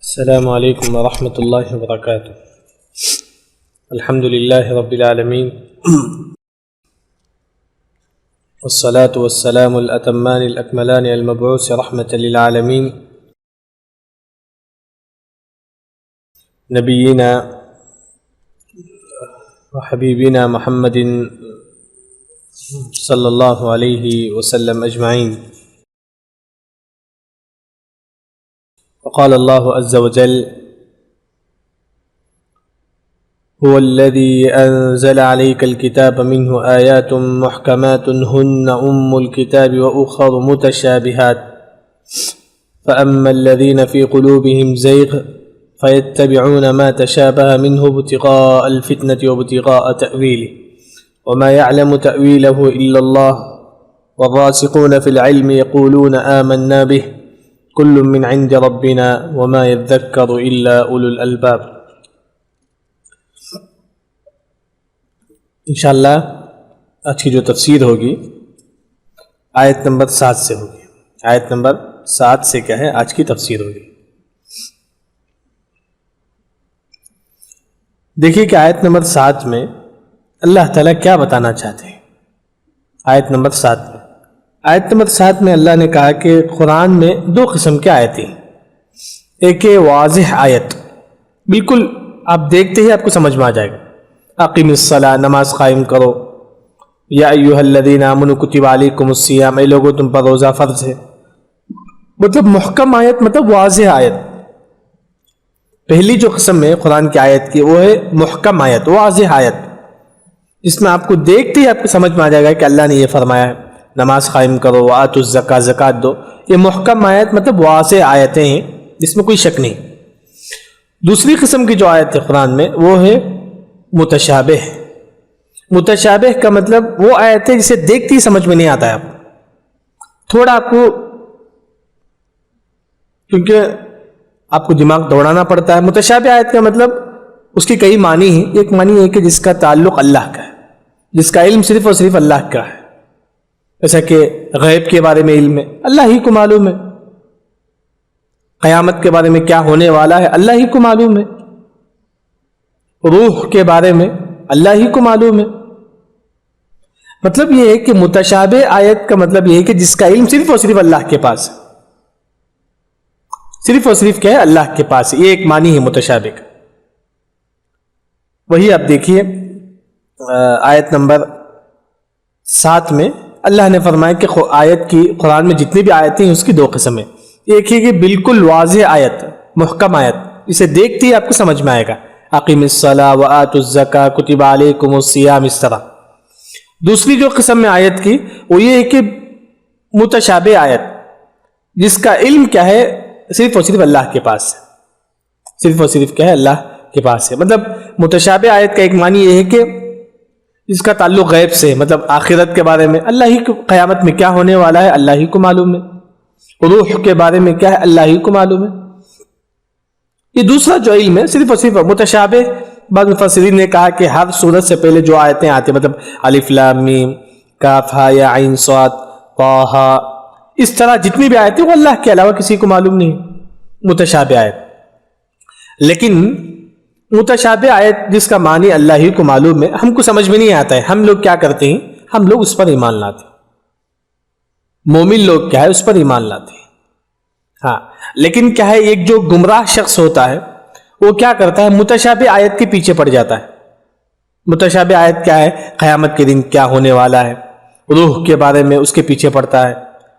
السلام علیکم ورحمۃ اللہ وبرکاتہ۔ الحمد للہ رب العالمین والصلاة والسلام الأتمان الأكملان المبعوث رحمة للعالمین نبینا وحبیبنا محمد صلی اللہ علیہ وسلم اجمعین۔ وقال الله عز وجل هو الذي أنزل عليك الكتاب منه آيات محكمات هن الكتاب وأخر متشابهات فأما الذين في قلوبهم زيغ فيتبعون ما تشابه منه ابتغاء الفتنة وابتغاء تأويله وما يعلم تأويله إلا الله والراسخون في العلم يقولون آمنا به کل من عند ربنا وما يذکر الا اولو الالباب۔ انشاءاللہ آج کی جو تفسیر ہوگی آیت نمبر 7 سے ہوگی۔ آیت نمبر 7 سے کیا ہے آج کی تفسیر ہوگی۔ دیکھیے کہ آیت نمبر 7 میں اللہ تعالیٰ کیا بتانا چاہتے ہیں۔ آیت نمبر 7 میں اللہ نے کہا کہ قرآن میں 2 قسم کی آیتیں ہیں۔ ایک ہے واضح آیت، بالکل آپ دیکھتے ہی آپ کو سمجھ میں آ جائے گا، اقیم الصلاۃ، نماز قائم کرو، یا ایھا الذین آمنوا کتب علیکم الصیام، اے لوگو تم پر روزہ فرض ہے۔ مطلب محکم آیت، مطلب واضح آیت۔ پہلی جو قسم ہے قرآن کی آیت کی وہ ہے محکم آیت، واضح آیت، جس میں آپ کو دیکھتے ہی آپ کو سمجھ میں آ جائے گا کہ اللہ نے یہ فرمایا ہے، نماز قائم کرو، وآتوا الزکاۃ، زکوٰۃ دو۔ یہ محکم آیت مطلب واضح آیتیں ہیں جس میں کوئی شک نہیں۔ دوسری قسم کی جو آیت ہے قرآن میں وہ ہے متشابہ۔ متشابہ کا مطلب وہ آیت ہے جسے دیکھتے ہی سمجھ میں نہیں آتا ہے آپ تھوڑا آپ کو، کیونکہ آپ کو دماغ دوڑانا پڑتا ہے۔ متشابہ آیت کا مطلب اس کی کئی معنی ہیں۔ ایک معنی ہے کہ جس کا تعلق اللہ کا ہے، جس کا علم صرف اور صرف اللہ کا ہے، جیسا کہ غیب کے بارے میں علم ہے، اللہ ہی کو معلوم ہے۔ قیامت کے بارے میں کیا ہونے والا ہے، اللہ ہی کو معلوم ہے۔ روح کے بارے میں اللہ ہی کو معلوم ہے۔ مطلب یہ ہے کہ متشابہ آیت کا مطلب یہ ہے کہ جس کا علم صرف اور صرف اللہ کے پاس ہے، صرف اور صرف کیا ہے اللہ کے پاس ہے۔ یہ ایک معنی ہے متشابہ کا۔ وہی آپ دیکھیے آیت نمبر 7 میں اللہ نے فرمایا کہ آیت کی قرآن میں جتنی بھی آیتیں ہیں اس کی 2 قسم ہیں۔ ایک ہے کہ بالکل واضح آیت، محکم آیت، اسے دیکھتے ہی آپ کو سمجھ میں آئے گا، اقیم الصلاۃ وآتوا الزکاۃ کتب علیکم الصیام، اس طرح۔ دوسری جو قسم میں آیت کی وہ یہ ہے کہ متشابہ آیت، جس کا علم کیا ہے صرف اور صرف اللہ کے پاس ہے، صرف اور صرف کیا ہے اللہ کے پاس ہے۔ مطلب متشابہ آیت کا ایک معنی یہ ہے کہ جس کا تعلق غیب سے، مطلب آخرت کے بارے میں اللہ ہی کو، قیامت میں کیا ہونے والا ہے اللہ ہی کو معلوم ہے، روح کے بارے میں کیا ہے اللہ ہی کو معلوم ہے۔ یہ دوسرا جو علم ہے صرف اور صرف متشابہ، بعض مفسرین نے کہا کہ ہر سورت سے پہلے جو آیتیں آتی ہیں، مطلب الف لام میم، کاف ہا یا عین صاد طہ، اس طرح جتنی بھی آیتیں وہ اللہ کے علاوہ کسی کو معلوم نہیں، متشابہ آیت۔ لیکن متشابہ آیت جس کا معنی اللہ ہی کو معلوم ہے، ہم کو سمجھ میں نہیں آتا ہے، ہم لوگ کیا کرتے ہیں، ہم لوگ اس پر ایمان لاتے ہیں۔ مومن لوگ کیا ہے اس پر ایمان لاتے ہیں۔ ہاں، لیکن کیا ہے ایک جو گمراہ شخص ہوتا ہے وہ کیا کرتا ہے، متشابہ آیت کے پیچھے پڑ جاتا ہے۔ متشابہ آیت کیا ہے، قیامت کے دن کیا ہونے والا ہے، روح کے بارے میں اس کے پیچھے پڑتا ہے،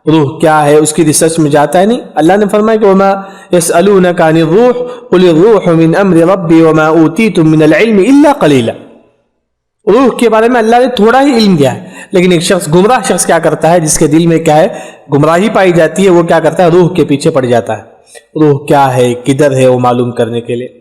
روح کیا ہے اس کی ریسرچ میں جاتا ہے نہیں۔ اللہ نے فرمایا کہ وما يسألونك عن الروح قل الروح من امر ربي وما اوتيتم من العلم الا قليلا۔ روح کے بارے میں اللہ نے تھوڑا ہی علم دیا ہے، لیکن ایک شخص، گمراہ شخص کیا کرتا ہے، جس کے دل میں کیا ہے گمراہی پائی جاتی ہے، وہ کیا کرتا ہے روح کے پیچھے پڑ جاتا ہے۔ روح کیا ہے، کدھر ہے، وہ معلوم کرنے کے لیے۔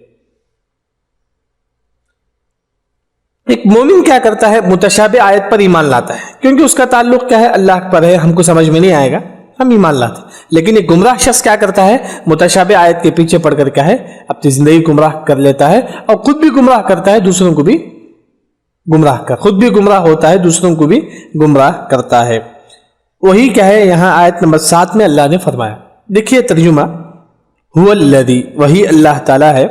ایک مومن کیا کرتا ہے، متشابہ آیت پر ایمان لاتا ہے، کیونکہ اس کا تعلق کیا ہے اللہ پر ہے، ہم کو سمجھ میں نہیں آئے گا، ہم ایمان لاتے ہیں۔ لیکن ایک گمراہ شخص کیا کرتا ہے، متشابہ آیت کے پیچھے پڑ کر کیا ہے اپنی زندگی گمراہ کر لیتا ہے، اور خود بھی گمراہ کرتا ہے، دوسروں کو بھی گمراہ کر، خود بھی گمراہ ہوتا ہے، دوسروں کو بھی گمراہ کرتا ہے۔ وہی کیا ہے یہاں آیت نمبر 7 میں اللہ نے فرمایا۔ دیکھیے ترجمہ، هو الذی، وہی اللہ تعالیٰ ہے،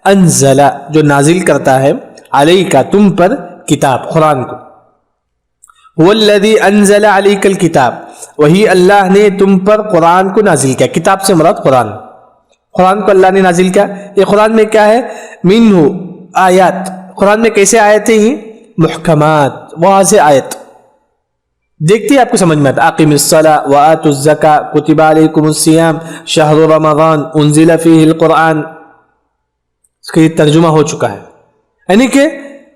انزل، جو نازل کرتا ہے، علیک، تم پر، کتاب، قرآن کو. هو الذی انزل علیک الکتاب، وہی اللہ نے تم پر قرآن کو نازل کیا. کتاب سے مراد قرآن، قرآن کو اللہ نے نازل کیا. یہ قرآن میں کیا ہے؟ منہ آیات، قرآن میں کیسے آیتیں ہیں؟ محکمات، واضح آیت، دیکھتی آپ کو سمجھ میں آتا. اقیم الصلاۃ وآتوا الزکاۃ کتب علیکم الصیام شہر رمضان انزل فیہ القرآن. اس کا یہ ترجمہ ہو چکا ہے. یعنی کہ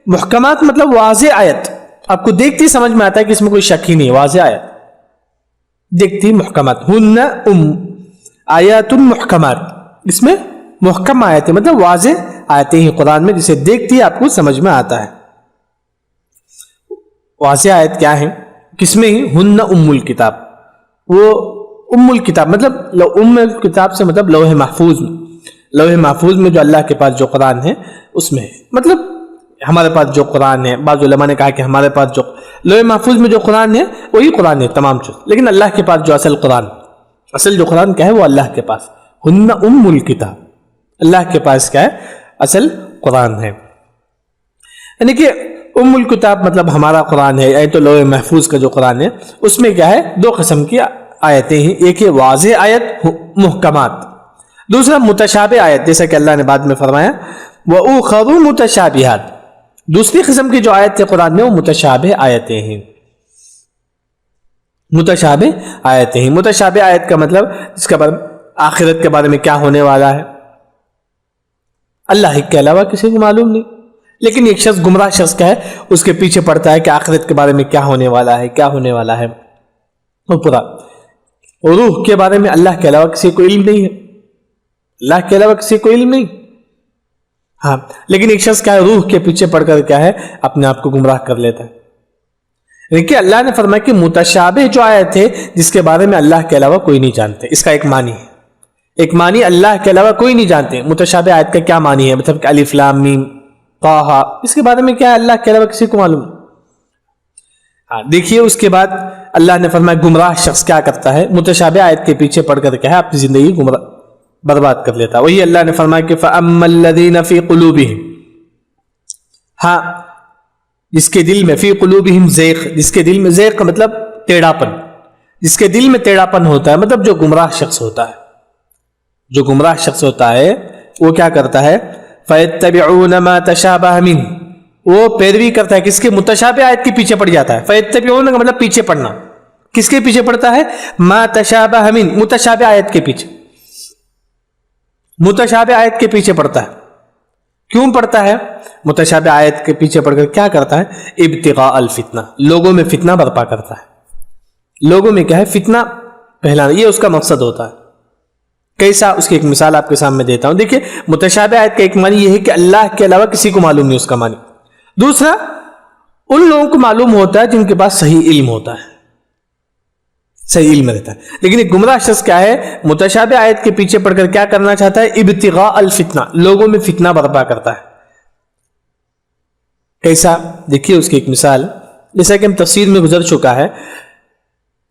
محکمات مطلب واضح آیت، آپ کو دیکھتی سمجھ میں آتا ہے کہ اس میں کوئی شک ہی نہیں، واضح آیت، دیکھتی محکمات. ہن آیات محکمات، اس میں محکم آیتیں مطلب واضح آیتیں ہیں قرآن میں، جسے دیکھتی آپ کو سمجھ میں آتا ہے. واضح آیت کیا ہے؟ کس میں ہی؟ ہن ام الکتاب، وہ ام الکتاب مطلب ام الکتاب سے مطلب لوح محفوظ میں، لوح محفوظ میں جو اللہ کے پاس جو قرآن ہے اس میں ہے. مطلب ہمارے پاس جو قرآن ہے، بعض علماء نے کہا کہ ہمارے پاس جو لوح محفوظ میں جو قرآن ہے وہی قرآن ہے تمام چیز، لیکن اللہ کے پاس جو اصل قرآن، اصل جو قرآن کیا ہے وہ اللہ کے پاس. ہن ام الکتاب، اللہ کے پاس کیا ہے؟ اصل قرآن ہے. یعنی کہ ام الکتاب مطلب ہمارا قرآن ہے، تو لوح محفوظ کا جو قرآن ہے اس میں کیا ہے؟ دو قسم کی آیتیں ہیں. ایک ہے واضح آیت محکمات، دوسرا متشابہ آیت، جیسا کہ اللہ نے بعد میں فرمایا وَأُخَرُ مُتَشَابِهَاتٌ. دوسری قسم کی جو آیت ہے قرآن میں وہ متشابہ آیتیں ہیں. متشابہ آیتیں ہیں. متشابہ آیت کا مطلب اس کا آخرت کے بارے میں کیا ہونے والا ہے اللہ کے علاوہ کسی کو معلوم نہیں، لیکن ایک شخص گمراہ شخص کا ہے، اس کے پیچھے پڑتا ہے کہ آخرت کے بارے میں کیا ہونے والا ہے، کیا ہونے والا ہے. وہ پورا روح کے بارے میں اللہ کے علاوہ کسی کو علم نہیں ہے، اللہ کے علاوہ کسی کو علم نہیں. ہاں لیکن ایک شخص کیا ہے؟ روح کے پیچھے پڑ کر کیا ہے؟ اپنے آپ کو گمراہ کر لیتا ہے. دیکھیے اللہ نے فرمایا کہ متشابہ جو آیت ہے جس کے بارے میں اللہ کے علاوہ کوئی نہیں جانتے، اس کا ایک معنی ہے، ایک معنی اللہ کے علاوہ کوئی نہیں جانتے. متشابہ آیت کا کیا معنی ہے؟ مطلب کہ الف لام میم طٰہٰ، اس کے بارے میں کیا ہے؟ اللہ کے علاوہ کسی کو معلوم نہیں. ہاں دیکھیے اس کے بعد اللہ نے فرمایا گمراہ شخص کیا کرتا ہے؟ متشابہ آیت کے پیچھے پڑ کر کیا ہے؟ اپنی زندگی برباد کر لیتا. وہی اللہ نے فرمایا کہ فَأَمَّا الَّذِينَ فِي قُلُوبِهِمْ، ہاں جس کے دل میں، فی قلوبہم زیغ، جس کے دل میں، زیغ کا مطلب ٹیڑھا پن، جس کے دل میں ٹیڑھا پن ہوتا ہے، مطلب جو گمراہ شخص ہوتا ہے، جو گمراہ شخص ہوتا ہے وہ کیا کرتا ہے؟ فَيَتَّبِعُونَ مَا تَشَابَهَ مِنْهُ، وہ پیروی کرتا ہے کس کے؟ متشابہ آیت کے پیچھے پڑ جاتا ہے. فَيَتَّبِعُونَ کا مطلب پیچھے پڑنا، کس کے پیچھے پڑتا ہے؟ مَا تَشَابَهَ مِنْهُ، متشابہ آیت کے پیچھے، متشابہ آیت کے پیچھے پڑتا ہے. کیوں پڑتا ہے؟ متشابہ آیت کے پیچھے پڑ کر کیا کرتا ہے؟ ابتغاء الفتنہ، لوگوں میں فتنہ برپا کرتا ہے. لوگوں میں کیا ہے؟ فتنہ پھیلانا، یہ اس کا مقصد ہوتا ہے. کیسا؟ اس کی ایک مثال آپ کے سامنے دیتا ہوں. دیکھیے متشابہ آیت کا ایک معنی یہ ہے کہ اللہ کے علاوہ کسی کو معلوم نہیں اس کا معنی. دوسرا ان لوگوں کو معلوم ہوتا ہے جن کے پاس صحیح علم ہوتا ہے، صحیح علم رہتا ہے. لیکن ایک گمراہ شخص کیا ہے؟ متشابہ آیت کے پیچھے پڑ کر کیا کرنا چاہتا ہے؟ ابتغاء الفتنہ، لوگوں میں فتنہ برپا کرتا ہے. کیسا؟ دیکھیے اس کی ایک مثال، جیسا کہ ہم تفسیر میں گزر چکا ہے،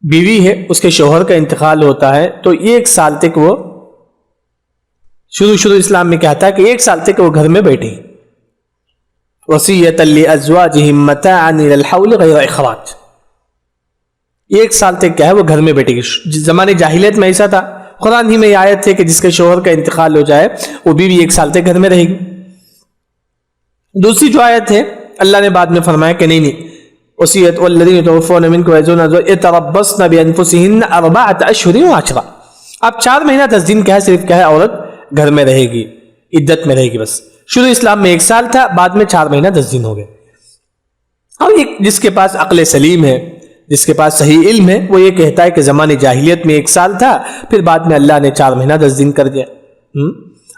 بیوی ہے، اس کے شوہر کا انتقال ہوتا ہے تو 1 سال تک وہ شروع اسلام میں کہتا ہے کہ 1 سال تک وہ گھر میں بیٹھی، وصیۃ لازواجہم متاعا الی الحول غیر اخراج. 1 سال تک کیا ہے؟ وہ گھر میں بیٹھے گی. زمانے جاہلیت میں ایسا تھا، قرآن ہی میں یہ آیت ہے کہ جس کے شوہر کا انتقال ہو جائے وہ بیوی 1 سال تک گھر میں رہے گی. دوسری جو آیت ہے اللہ نے بعد میں فرمایا کہ نہیں، وصیت والذین یتوفون منکم ویذرون یتربصن بانفسہن 4 اشہر و10. اب 4 مہینہ 10 دن کیا ہے؟ صرف کیا ہے؟ عورت گھر میں رہے گی، عدت میں رہے گی بس. شروع اسلام میں 1 سال تھا، بعد میں 4 مہینہ 10 دن ہو گئے. اور جس کے پاس عقل سلیم ہے، جس کے پاس صحیح علم ہے، وہ یہ کہتا ہے کہ زمانے جاہلیت میں 1 سال تھا، پھر بعد میں اللہ نے 4 مہینہ 10 دن کر دیا.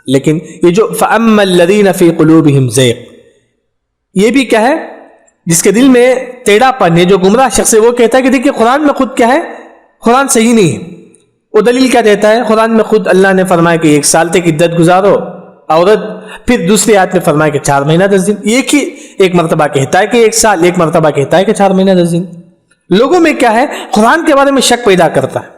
لیکن یہ جو فَأَمَّا الَّذِينَ فِي قُلُوبِهِمْ زَيْغٌ، یہ بھی کیا ہے؟ جس کے دل میں ٹیڑھا پن ہے، جو گمراہ شخص ہے، وہ کہتا ہے کہ دیکھیے قرآن میں خود کیا ہے؟ قرآن صحیح نہیں ہے. وہ دلیل کیا دیتا ہے؟ قرآن میں خود اللہ نے فرمایا کہ 1 سال تک عدت گزارو عورت، پھر دوسری آیت میں فرمایا کہ 4 مہینہ 10 دن. ایک مرتبہ کہتا ہے کہ 1 سال، ایک مرتبہ کہتا ہے کہ 4 مہینہ 10 دن. لوگوں میں کیا ہے؟ قرآن کے بارے میں شک پیدا کرتا ہے.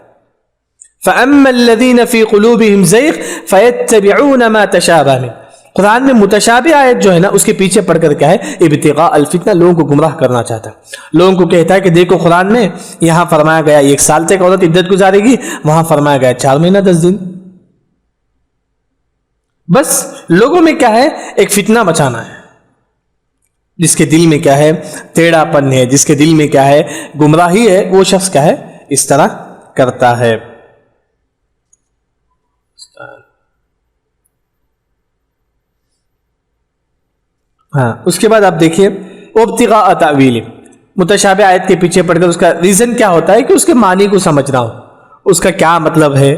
فَأَمَّا الَّذِينَ فِي قُلُوبِهِمْ زَيْغٌ فَيَتَّبِعُونَ مَا تَشَابَهَ مِنْهُ. قرآن میں متشابہ آیت جو ہے نا اس کے پیچھے پڑھ کر کیا ہے؟ ابتغاء الفتنہ، لوگوں کو گمراہ کرنا چاہتا ہے. لوگوں کو کہتا ہے کہ دیکھو قرآن میں یہاں فرمایا گیا 1 سال تک عورت عدت گزارے گی، وہاں فرمایا گیا 4 مہینہ 10 دن. بس لوگوں میں کیا ہے؟ ایک فتنہ مچانا ہے. جس کے دل میں کیا ہے؟ ٹیڑھا پن ہے، جس کے دل میں کیا ہے؟ گمراہی ہے، وہ شخص کیا ہے؟ اس طرح کرتا ہے. ہاں اس کے بعد آپ دیکھیے ابتغاء تاویل، متشابہ آیت کے پیچھے پڑھ کر اس کا ریزن کیا ہوتا ہے کہ اس کے معنی کو سمجھنا ہو، اس کا کیا مطلب ہے،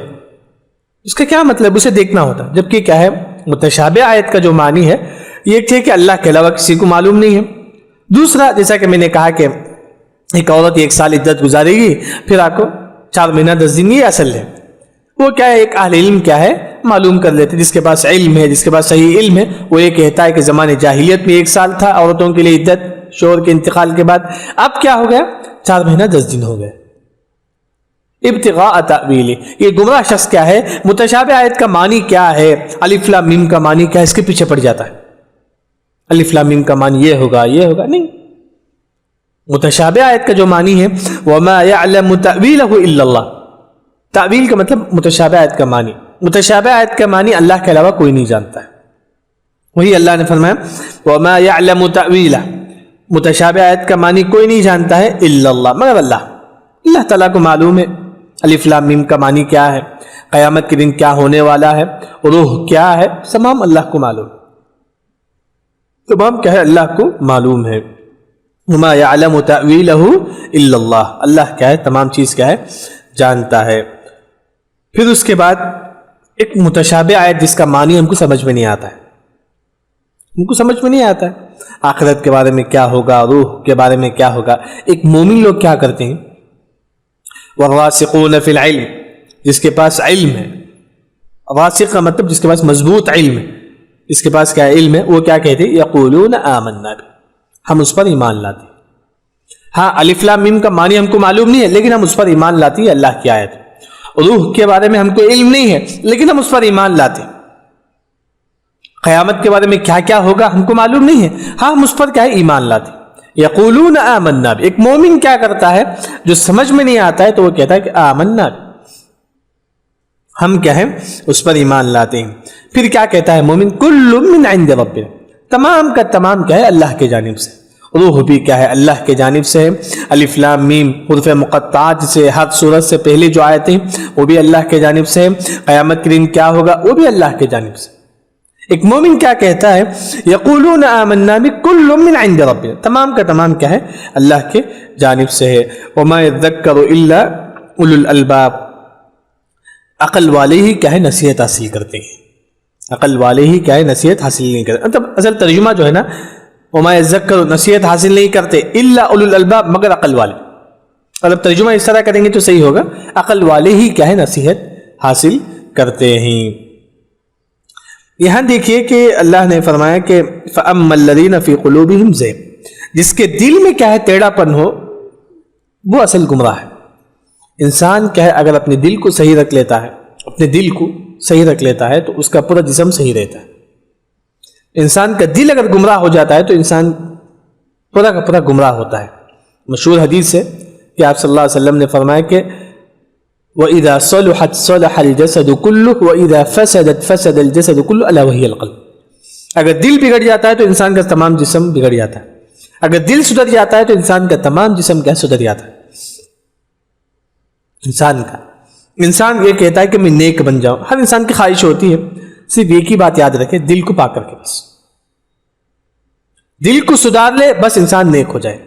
اس کا کیا مطلب اسے دیکھنا ہوتا ہے. جبکہ کیا ہے؟ متشابہ آیت کا جو معنی ہے یہ ہے کہ اللہ کے علاوہ کسی کو معلوم نہیں ہے. دوسرا، جیسا کہ میں نے کہا کہ ایک عورت 1 سال عدت گزارے گی، پھر آپ کو 4 مہینہ 10 دن، یہ اصل ہے. وہ کیا ہے؟ ایک اہل علم کیا ہے؟ معلوم کر لیتے. جس کے پاس علم ہے، جس کے پاس صحیح علم ہے، وہ یہ کہتا ہے کہ زمانے جاہلیت میں 1 سال تھا عورتوں کے لیے عدت شوہر کے انتقال کے بعد، اب کیا ہو گیا؟ 4 مہینہ 10 دن ہو گئے. ابتغاء تاویل، یہ گمراہ شخص کیا ہے؟ متشابہ آیت کا معنی کیا ہے، الف لام میم کا معنی کیا ہے، اس کے پیچھے پڑ جاتا ہے. الف لام میم کا معنی یہ ہوگا، یہ ہوگا نہیں. متشابہ آیت کا جو معنی ہے وما يعلم تأویلہ الا اللہ، تعویل کا مطلب متشابہ آیت کا معنی. متشابہ آیت کا معنی اللہ کے علاوہ کوئی نہیں جانتا ہے. وہی اللہ نے فرمایا وما يعلم تأویلہ، متشابہ آیت کا معنی کوئی نہیں جانتا ہے الا اللہ، مگر اللہ. اللہ تعالیٰ کو معلوم ہے الف لام میم کا معنی کیا ہے، قیامت کے دن کیا ہونے والا ہے، روح کیا ہے، تمام اللہ کو معلوم، تمام کیا ہے؟ اللہ کو معلوم ہے. وما يعلم تأویلہ الا اللہ، اللہ کیا ہے؟ تمام چیز کیا ہے؟ جانتا ہے. پھر اس کے بعد ایک متشابہ آیت جس کا معنی ہم کو سمجھ میں نہیں آتا ہے، ہم کو سمجھ میں نہیں آتا ہے. آخرت کے بارے میں کیا ہوگا، روح کے بارے میں کیا ہوگا. ایک مومن لوگ کیا کرتے ہیں؟ والراسخون فی العلم، جس کے پاس علم ہے. راسخ کا مطلب جس کے پاس مضبوط علم ہے، جس کے پاس کیا علم ہے، وہ کیا کہتے ہیں؟ یقولون آمنا بہ، ہم اس پر ایمان لاتے ہیں. ہاں الف لام میم کا معنی ہم کو معلوم نہیں ہے، لیکن ہم اس پر ایمان لاتے ہیں، اللہ کی آیت. روح کے بارے میں ہم کو علم نہیں ہے، لیکن ہم اس پر ایمان لاتے ہیں. قیامت کے بارے میں کیا کیا ہوگا ہم کو معلوم نہیں ہے، ہاں ہم اس پر کیا ہے؟ ایمان لاتے ہیں. یقولون آمنا بہ، ایک مومن کیا کرتا ہے؟ جو سمجھ میں نہیں آتا ہے تو وہ کہتا ہے کہ آمنا بہ، ہم کیا ہے؟ اس پر ایمان لاتے ہیں. پھر کیا کہتا ہے مومن؟ کل من عند ربنا، تمام کا تمام کیا ہے؟ اللہ کے جانب سے. روح بھی کیا ہے؟ اللہ کے جانب سے ہے. الف لام میم حروف مقطعات سے ہر سورت سے پہلے جو آیتیں وہ بھی اللہ کے جانب سے ہے. قیامت کے دن کیا ہوگا وہ بھی اللہ کے جانب سے. ایک مومن کیا کہتا ہے؟ یقولون آمنا بکل من عند ربنا، تمام کا تمام کیا ہے؟ اللہ کے جانب سے ہے. وما یذکر الا اولو الالباب، عقل والے ہی کیا ہے؟ نصیحت حاصل کرتے ہیں. عقل والے ہی کیا ہے؟ نصیحت حاصل نہیں کرتے. مطلب اصل ترجمہ جو ہے نا وما یذکر، نصیحت حاصل نہیں کرتے، الا اولو الالباب، مگر عقل والے. مطلب ترجمہ اس طرح کریں گے تو صحیح ہوگا، عقل والے ہی کیا ہے؟ نصیحت حاصل کرتے ہیں. یہاں دیکھیے کہ اللہ نے فرمایا کہ فَأَمَّا الَّذِينَ فِي قُلُوبِهِمْ زَيْغٌ، جس کے دل میں کیا ہے؟ ٹیڑھا پن ہو، وہ اصل گمراہ ہے. انسان کیا ہے؟ اگر اپنے دل کو صحیح رکھ لیتا ہے، اپنے دل کو صحیح رکھ لیتا ہے تو اس کا پورا جسم صحیح رہتا ہے. انسان کا دل اگر گمراہ ہو جاتا ہے تو انسان پورا کا پورا گمراہ ہوتا ہے. مشہور حدیث ہے کہ آپ صلی اللہ علیہ وسلم نے فرمایا کہ وَإِذَا صَلُحَتْ صَلَحَ الْجَسَدُ كُلُّهُ وَإِذَا فَسَدَتْ فَسَدَ الْجَسَدُ كُلُّهُ أَلَا وَهِيَ الْقَلْبُ. اگر دل بگڑ جاتا ہے تو انسان کا تمام جسم بگڑ جاتا ہے. اگر دل سدھر جاتا ہے تو انسان کا تمام جسم کیا سدھر جاتا ہے. انسان یہ کہتا ہے کہ میں نیک بن جاؤں، ہر انسان کی خواہش ہوتی ہے. صرف ایک ہی بات یاد رکھے، دل کو پاک کر کے، بس دل کو سدھار لے، بس انسان نیک ہو جائے.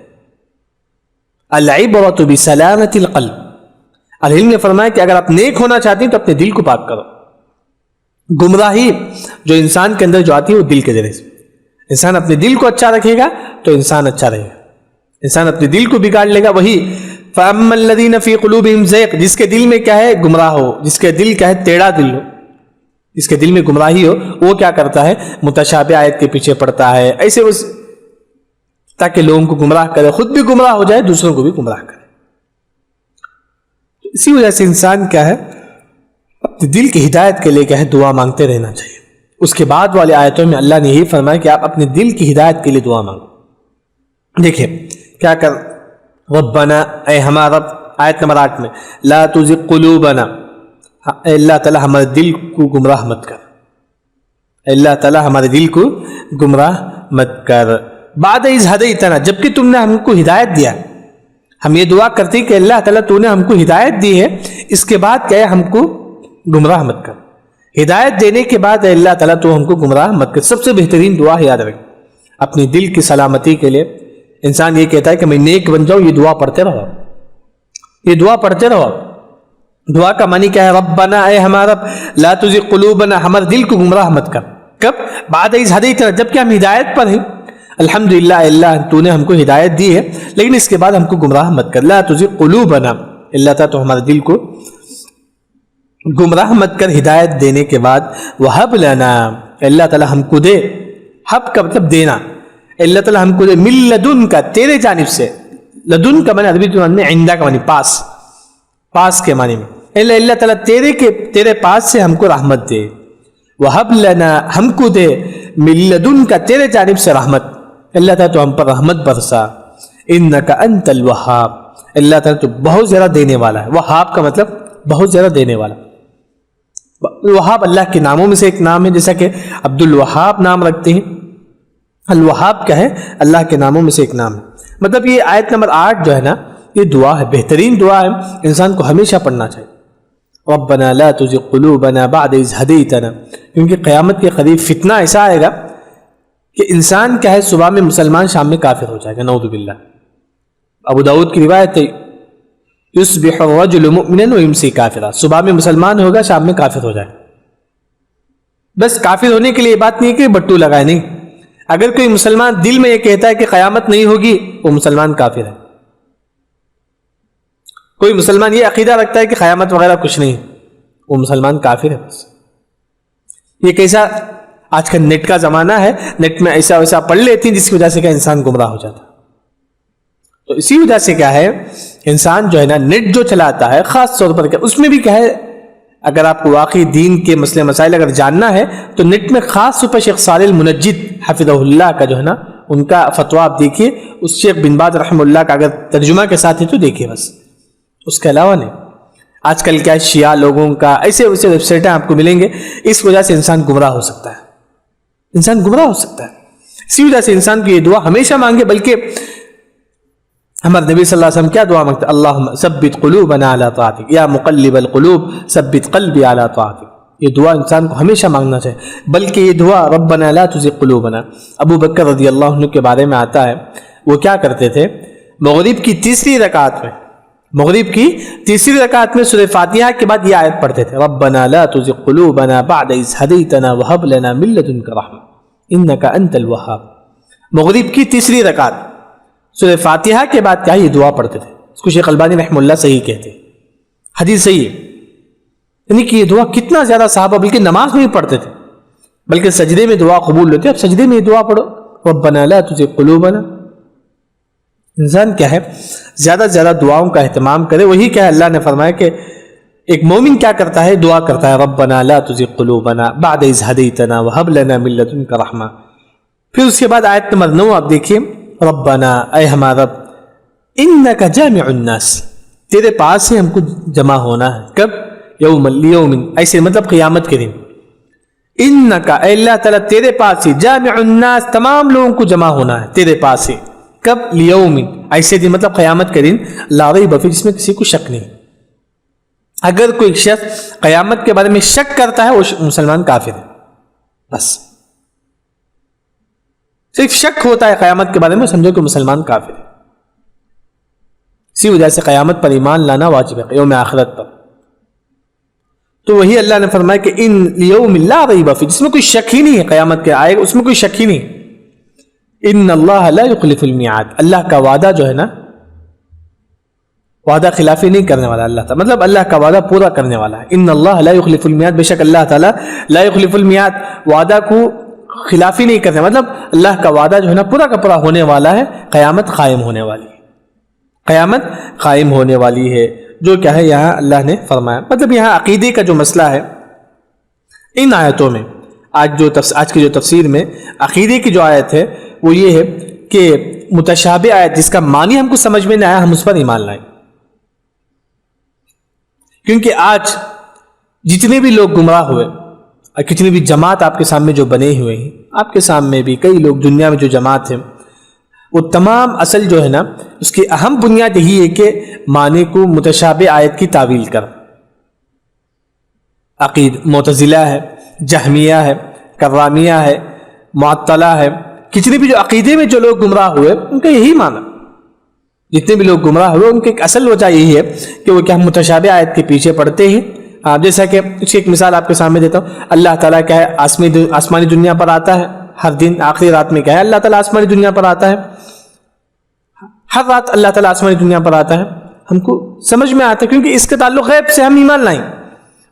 العبرۃ بسلامۃ القلب، العلم نے فرمایا کہ اگر آپ نیک ہونا چاہتے ہیں تو اپنے دل کو پاک کرو. گمراہی جو انسان کے اندر جو آتی ہے وہ دل کے ذریعے سے. انسان اپنے دل کو اچھا رکھے گا تو انسان اچھا رہے گا. انسان اپنے دل کو بگاڑ لے گا. وہی فَأَمَّا الَّذِينَ فِي قُلُوبِهِمْ زَيْغٌ، جس کے دل میں کیا ہے؟ گمراہ ہو، جس کے دل کیا ہے؟ ٹیڑھا دل ہو، جس کے دل میں گمراہی ہو، وہ کیا کرتا ہے؟ متشابہ آیت کے پیچھے پڑتا ہے ایسے تاکہ لوگوں کو گمراہ کرے، خود بھی گمراہ ہو جائے، دوسروں کو بھی گمراہ کرے. اسی وجہ سے انسان کیا ہے؟ دل کی ہدایت کے لیے کیا ہے دعا مانگتے رہنا چاہیے. اس کے بعد والے آیتوں میں اللہ نے یہی فرمایا کہ آپ اپنے دل کی ہدایت کے لیے دعا مانگو. دیکھیں کیا کر ربنا اے ہمارا رب, آیت نمبر 8 میں لا تزغ قلوبنا, اے اللہ تعالیٰ ہمارے دل کو گمراہ مت کر, اللہ تعالیٰ ہمارے دل کو گمراہ مت کر. بعد اذ ہدیتنا, جبکہ تم نے ہم کو ہدایت دیا. ہم یہ دعا کرتے کہ اللہ تعالیٰ تو نے ہم کو ہدایت دی ہے, اس کے بعد کیا ہے ہم کو گمراہ مت کر. ہدایت دینے کے بعد اے اللہ تعالیٰ تو ہم کو گمراہ مت کر. سب سے بہترین دعا ہے, یاد رکھ, اپنی دل کی سلامتی کے لیے انسان یہ کہتا ہے کہ میں نیک بن جاؤں, یہ دعا پڑھتے رہو, یہ دعا پڑھتے رہو. دعا کا معنی کیا ہے؟ ربنا اے ہمارا رب, لا تزغ قلوبنا, ہمارے دل کو گمراہ مت کر. کب؟ بعد اذ ہدیتنا, جبکہ ہم ہدایت پر ہیں. الحمدللہ اللہ تو نے ہم کو ہدایت دی ہے, لیکن اس کے بعد ہم کو گمراہ مت کر. لا تزغ قلوبنا, اللہ تعالیٰ تو ہمارے دل کو گمراہ مت کر. ہدایت دینے کے بعد وہب لنا, اللہ تعالیٰ ہم کو دے. حب کا مطلب دینا, اللہ تعالیٰ ہم کو دے. من لدن کا, تیرے جانب سے. لدن کا معنی عربی زبان میں عندہ کا معنی پاس, پاس کے معنی میں. اللہ تعالیٰ تیرے پاس سے ہم کو رحمت دے. وہب لنا, ہم کو دے. من لدن کا, تیرے جانب سے رحمت. اللہ تعالیٰ تو ہم پر رحمت برسا. انک انت الوہاب, اللہ تعالیٰ تو بہت زیادہ دینے والا ہے. وہاب کا مطلب بہت زیادہ دینے والا. الوہاب اللہ کے ناموں میں سے ایک نام ہے, جیسا کہ عبد الوہاب نام رکھتے ہیں. الوہاب کیا ہے؟ اللہ کے ناموں میں سے ایک نام ہے. مطلب یہ آیت نمبر 8 جو ہے نا, یہ دعا ہے, بہترین دعا ہے, انسان کو ہمیشہ پڑھنا چاہیے. ربنا لا تزغ قلوبنا بعد اذ ہدیتنا, کیونکہ قیامت کے قریب فتنہ ایسا آئے گا کہ انسان کیا ہے صبح میں مسلمان شام میں کافر ہو جائے گا, نعوذ باللہ. ابو داؤد کی روایت ہے یصبح الرجل مؤمنا ویمسی کافرا, صبح میں مسلمان ہوگا شام میں کافر ہو جائے. بس کافر ہونے کے لیے یہ بات نہیں ہے کہ بٹو لگائے, نہیں. اگر کوئی مسلمان دل میں یہ کہتا ہے کہ قیامت نہیں ہوگی, وہ مسلمان کافر ہے. کوئی مسلمان یہ عقیدہ رکھتا ہے کہ قیامت وغیرہ کچھ نہیں, وہ مسلمان کافر ہے. بس یہ کیسا آج کل نیٹ کا زمانہ ہے, نیٹ میں ایسا ویسا پڑھ لیتی ہیں جس کی وجہ سے کیا انسان گمراہ ہو جاتا. تو اسی وجہ سے کیا ہے انسان جو ہے نا نیٹ جو چلاتا ہے خاص طور پر کیا اس میں بھی کیا ہے, اگر آپ کو واقعی دین کے مسئلے مسائل اگر جاننا ہے تو نیٹ میں خاص طور پر شیخ صالح المنجد حفظہ اللہ کا جو ہے نا ان کا فتویٰ آپ دیکھیے. اس شیخ بن باز رحمہ اللہ کا اگر ترجمہ کے ساتھ ہے تو دیکھیے, بس اس کے علاوہ نہیں. آج کل کیا شیعہ لوگوں کا ایسے ویسے ویب سائٹیں آپ کو ملیں گے, اس وجہ سے انسان گمراہ ہو سکتا ہے, انسان گمراہ ہو سکتا ہے. اسی وجہ سے انسان کی یہ دعا ہمیشہ مانگے. بلکہ ہمارے نبی صلی اللہ علیہ وسلم کیا دعا مانگتے؟ اللہم ثبت قلوبنا علی طاعتک یا مقلب القلوب ثبت قلبی علی طاعتک. یہ دعا انسان کو ہمیشہ مانگنا چاہیے. بلکہ یہ دعا ربنا لا تزغ قلوبنا, ابو بکر رضی اللہ عنہ کے بارے میں آتا ہے, وہ کیا کرتے تھے مغرب کی تیسری رکعت میں سورہ فاتحہ کے بعد یہ آیت پڑھتے تھے, ربنا لا تزغ قلوبنا بعد اذ ہدیتنا وہب لنا من لدنک رحمہ انک انت الوہاب. مغرب کی تیسری رکعت سورہ فاتحہ کے بعد کیا یہ دعا پڑھتے تھے. اس کو شیخ البانی رحمہ اللہ صحیح کہتے ہیں, حدیث صحیح ہے. یعنی کہ یہ دعا کتنا زیادہ صحابہ بلکہ نماز میں بھی پڑھتے تھے, بلکہ سجدے میں دعا قبول ہوتی ہے. اب سجدے میں یہ دعا پڑھو, ربنا لا تزغ قلوبنا. انسان کیا ہے زیادہ سے زیادہ دعاؤں کا اہتمام کرے. وہی کیا ہے اللہ نے فرمایا کہ ایک مومن کیا کرتا ہے, دعا کرتا ہے ربنا لا تزغ قلوبنا بعد اذ ہدیتنا وہب لنا من لدنک رحمہ. پھر اس کے بعد آیت نمبر 9 آپ دیکھیے, ربنا اے ہمارا رب انک جامع الناس, تیرے پاس سے ہم کو جمع ہونا ہے. کب؟ یوم لیوم, ایسے مطلب قیامت کے دن. انک اے اللہ تعالیٰ تیرے پاس سے, جامع الناس تمام لوگوں کو جمع ہونا ہے تیرے پاس سے. کب؟ لیوم, ایسے دن مطلب قیامت کے دن, لا ریب فیہ, جس میں کسی کو شک نہیں. اگر کوئی شخص قیامت کے بارے میں شک کرتا ہے وہ مسلمان کافر ہے. بس صرف شک ہوتا ہے قیامت کے بارے میں, سمجھو کہ مسلمان کافر ہے. اسی وجہ سے قیامت پر ایمان لانا واجب ہے, یوم آخرت پر. تو وہی اللہ نے فرمایا کہ ان یوم لا ریب فیہ, جس میں کوئی شک ہی نہیں ہے قیامت کے آئے گا, اس میں کوئی شک ہی نہیں. ان اللہ لا یخلف المیعاد, اللہ کا وعدہ جو ہے نا وعدہ خلافی نہیں کرنے والا اللہ تعالیٰ, مطلب اللہ کا وعدہ پورا کرنے والا ہے. ان اللہ لا یخلف المیعاد, بے شک اللہ تعالیٰ لا یخلف المیعاد, وعدہ کو خلافی نہیں کرتے. مطلب اللہ کا وعدہ جو ہے نا پورا کا پورا ہونے والا ہے. قیامت قائم ہونے والی ہے, قیامت قائم ہونے والی ہے. جو کیا ہے یہاں اللہ نے فرمایا. مطلب یہاں عقیدے کا جو مسئلہ ہے ان آیتوں میں، آج کی جو تفسیر میں عقیدے کی جو آیت ہے وہ یہ ہے کہ متشابہ آیت جس کا معنی ہم کو سمجھ میں نہ آیا، ہم اس پر ایمان لائیں. کیونکہ آج جتنے بھی لوگ گمراہ ہوئے اور کتنی بھی جماعت آپ کے سامنے جو بنے ہوئے ہیں، آپ کے سامنے بھی کئی لوگ دنیا میں جو جماعت ہیں، وہ تمام اصل جو ہے نا اس کی اہم بنیاد یہی ہے کہ معنی کو متشابہ آیت کی تعویل کر. معتزلہ ہے، جہمیہ ہے، کرامیہ ہے، معطلہ ہے، کتنے بھی جو عقیدے میں جو لوگ گمراہ ہوئے ان کا یہی معنی. جتنے بھی لوگ گمراہ ہوئے ان کی ایک اصل وجہ یہی ہے کہ وہ کیا متشابہ آیت کے پیچھے پڑتے ہیں. جیسا کہ اس کی ایک مثال آپ کے سامنے دیتا ہوں. اللہ تعالیٰ کیا ہے آسمانی دنیا پر آتا ہے ہر دن آخری رات میں. کیا ہے اللہ تعالیٰ آسمانی دنیا پر آتا ہے ہر رات. اللہ تعالیٰ آسمانی دنیا پر آتا ہے، ہم کو سمجھ میں آتا ہے کیونکہ اس کے تعلق غیب سے ہم ایمان لائیں.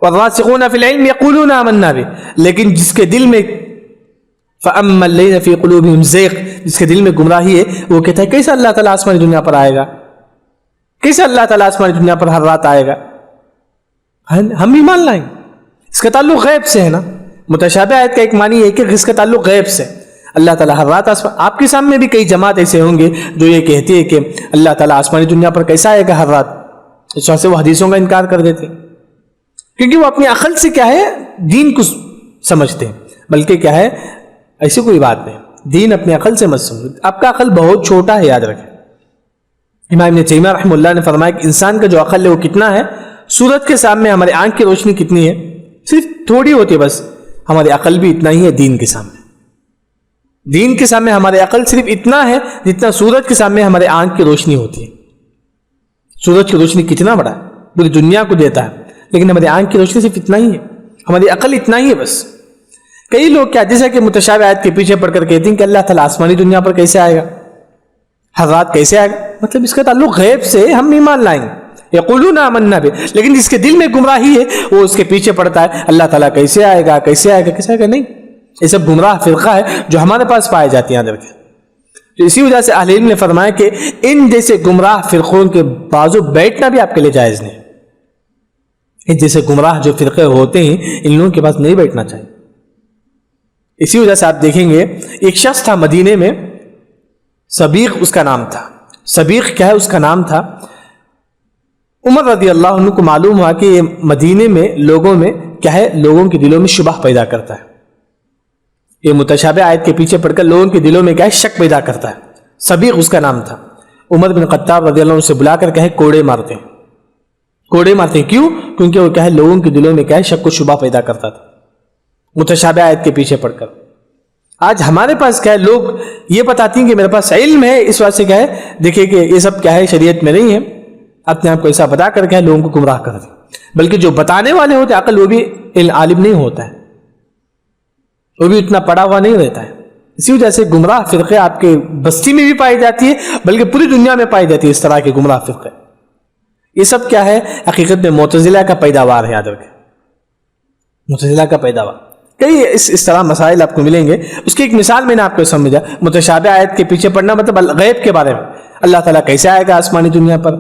والراسخون فی العلم یقولون آمنا بہ، لیکن جس کے دل میں فَأَمَّا الَّذِينَ فِي قُلُوبِهِمْ زَيْغٌ، جس کے دل میں گمراہی ہے، وہ کہتا ہے کیسے اللہ تعالیٰ آسمانی دنیا پر آئے گا، کیسے اللہ تعالیٰ آسمانی دنیا پر ہر رات آئے گا. ہم ایمان لائیں. اس کا تعلق غیب سے ہے نا. متشابہ آیت کا ایک معنی ہے کہ اس کا تعلق غیب سے. اللہ تعالیٰ ہر رات آپ کے سامنے بھی کئی جماعت ایسے ہوں گے جو یہ کہتی ہے کہ اللہ تعالیٰ آسمانی دنیا پر کیسا آئے گا ہر رات. اس وجہ سے وہ حدیثوں کا انکار کر دیتے کیونکہ وہ اپنی عقل سے کیا ہے دین کو سمجھتے ہیں. بلکہ کیا ہے ایسی کوئی بات نہیں، دین اپنی عقل سے مت سمجھو. آپ کا عقل بہت چھوٹا ہے، یاد رکھیں. امام ابن تیمیہ رحمہ اللہ نے فرمایا کہ انسان کا جو عقل ہے وہ کتنا ہے، سورج کے سامنے ہمارے آنکھ کی روشنی کتنی ہے، صرف تھوڑی ہوتی ہے بس. ہماری عقل بھی اتنا ہی ہے دین کے سامنے. دین کے سامنے ہمارے عقل صرف اتنا ہے جتنا سورج کے سامنے ہمارے آنکھ کی روشنی ہوتی ہے. سورج کی روشنی کتنا بڑا ہے، پوری دنیا کو دیتا ہے، لیکن ہماری آنکھ کی روشنی صرف اتنا ہی ہے، ہماری عقل اتنا ہی ہے بس. کئی لوگ کیا جیسا کہ متشابہ آیت کے پیچھے پڑھ کر کہتے ہیں کہ اللہ تعالیٰ آسمانی دنیا پر کیسے آئے گا، ہر رات کیسے آئے گا. مطلب اس کا تعلق غیب سے، ہم ایمان لائیں. یقولون آمنا بہ، لیکن جس کے دل میں گمراہی ہے وہ اس کے پیچھے پڑتا ہے اللہ تعالیٰ کیسے آئے گا، کیسے آئے گا، کیسے آئے گا. نہیں، یہ سب گمراہ فرقہ ہے جو ہمارے پاس پائے جاتے ہیں. یاد رکھیں. تو اسی وجہ سے اہل علم نے فرمایا کہ ان جیسے گمراہ فرقوں کے بازو بیٹھنا بھی آپ کے لیے جائز نہیں. ان جیسے گمراہ جو فرقے ہوتے ہیں ان لوگوں کے پاس نہیں بیٹھنا چاہیے. اسی وجہ سے آپ دیکھیں گے ایک شخص تھا مدینے میں، سبیق اس کا نام تھا. سبیق کیا ہے اس کا نام تھا. عمر رضی اللہ عنہ کو معلوم ہوا کہ یہ مدینے میں لوگوں میں کیا ہے لوگوں کے دلوں میں شبہ پیدا کرتا ہے. یہ متشابہ آیت کے پیچھے پڑھ کر لوگوں کے دلوں میں کیا ہے شک پیدا کرتا ہے. سبیق اس کا نام تھا. عمر بن خطاب رضی اللہ عنہ سے بلا کر کہے کوڑے مارتے ہیں. کوڑے مارتے ہیں کیوں؟ کیونکہ وہ کیا ہے لوگوں کے دلوں میں کیا ہے شک و شبہ پیدا کرتا تھا متشابہ آیت کے پیچھے پڑھ کر. آج ہمارے پاس کیا ہے لوگ یہ بتاتی ہیں کہ میرے پاس علم ہے، اس واسطے کیا ہے دیکھیں کہ یہ سب کیا ہے شریعت میں نہیں ہے، اپنے آپ کو ایسا بتا کر کیا ہے لوگوں کو گمراہ کر دیں. بلکہ جو بتانے والے ہوتے عقل وہ بھی عالم نہیں ہوتا ہے، وہ بھی اتنا پڑھا ہوا نہیں رہتا ہے. اسی وجہ سے گمراہ فرقے آپ کے بستی میں بھی پائی جاتی ہے بلکہ پوری دنیا میں پائی جاتی ہے. اس طرح کے گمراہ فرقے یہ سب کیا ہے حقیقت میں معتزلہ کا پیداوار ہے. یاد رکھیں معتزلہ کا پیداوار. کئی اس طرح مسائل آپ کو ملیں گے. اس کی ایک مثال میں نے آپ کو سمجھا. متشابہ آیت کے پیچھے پڑنا مطلب غیب کے بارے میں، اللہ تعالیٰ کیسے آئے گا آسمانی دنیا پر.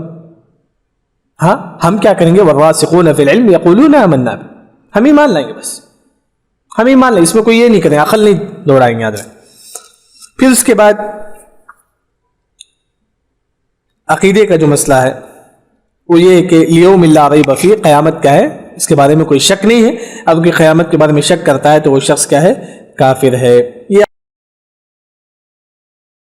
ہاں ہم کیا کریں گے والراسخون فی العلم یقولون آمنا بہ، ہم ایمان لائیں گے بس. ہم ایمان لائیں، اس میں کوئی یہ نہیں کریں، عقل نہیں دوڑائیں گے. یاد رکھیں. پھر اس کے بعد عقیدے کا جو مسئلہ ہے وہ یہ ہے کہ یوم لا ریب فیہ، قیامت کیا ہے اس کے بارے میں کوئی شک نہیں ہے. اب کہ قیامت کے بارے میں شک کرتا ہے تو وہ شخص کیا ہے کافر ہے.